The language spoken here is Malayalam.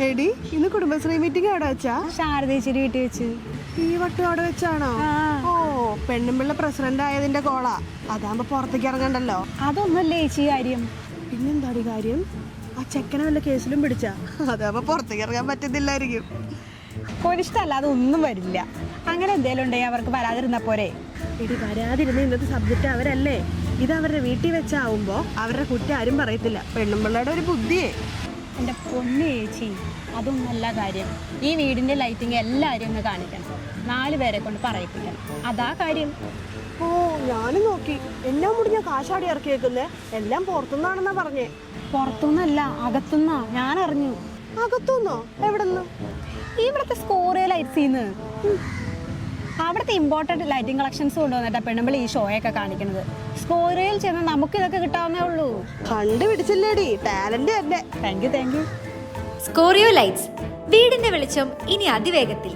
എടി ഇന്ന് കുടുംബശ്രീ മീറ്റിംഗ് അവിടെ വെച്ചാ? ശാരദേശ്വരി വീട്ടിൽ വെച്ച്. ഈ വട്ടം അവിടെ വെച്ചാണോ? ഓ, പെണ്ണുമ്പിള്ള പ്രസിഡന്റ് ആയതിന്റെ കോളാ. അതാകുമ്പോ പുറത്തേക്ക് ഇറങ്ങണ്ടല്ലോ. അതൊന്നല്ലേ ചേച്ചി കാര്യം. പിന്നെന്താടി കാര്യം? ആ ചെക്കനെ വല്ല കേസിലും പിടിച്ചാ? അതാകുമ്പോ പുറത്തേക്ക് ഇറങ്ങാൻ പറ്റുന്നില്ലായിരിക്കും. ഒരിഷ്ടമല്ലാതെ ഒന്നും വരില്ല. അങ്ങനെ എന്തേലും ഉണ്ടെങ്കിൽ അവർക്ക് വരാതിരുന്ന പോരെ. എടി വരാതിരുന്ന ഇന്നത്തെ സബ്ജക്റ്റ് അവരല്ലേ. ഇത് അവരുടെ വീട്ടിൽ വെച്ചാവുമ്പോ അവരുടെ കുറ്റം ആരും പറയത്തില്ല. പെണ്ണുമ്പിള്ളയുടെ ഒരു ബുദ്ധിയേ. എൻ്റെ പൊന്നു ചേച്ചി, അതൊന്നല്ല കാര്യം. ഈ വീടിൻ്റെ ലൈറ്റിങ് എല്ലാവരും ഒന്ന് കാണിക്കണം. 4 പേരെ കൊണ്ട് പറയിപ്പിക്കണം. അതാ കാര്യം. ഓ, ഞാനും നോക്കി. എല്ലാം കൂടി ഞാൻ കാശാടി ഇറക്കി വെക്കുന്നേ. എല്ലാം പുറത്തുനിന്നാണെന്നാ പറഞ്ഞേ. പുറത്തുനിന്നല്ല, അകത്തുനിന്നാ. ഞാൻ അറിഞ്ഞു. അകത്തുനിന്നോ? എവിടെന്ന്? ഇവിടുത്തെ സ്കോറിയ ലൈറ്റ്സിന്ന്. അവിടുത്തെ ഇമ്പോർട്ടൻറ്റ് ലൈറ്റിംഗ് കളക്ഷൻസ് കൊണ്ടുവന്നിട്ടാ പെണ്ണുമ്പിളി ഈ ഷോയൊക്കെ കാണിക്കുന്നത്. സ്കോറിയയിൽ ചെന്ന് നമുക്ക് ഇതൊക്കെ കിട്ടാവുന്നേ ഉള്ളൂ. കണ്ടുപിടിച്ചില്ലേടി, ടാലന്റ് തന്നെ. Thank you. സ്കോറിയോ ലൈറ്റ്സ്, വീടിന്റെ വെളിച്ചം ഇനി അതിവേഗത്തിൽ.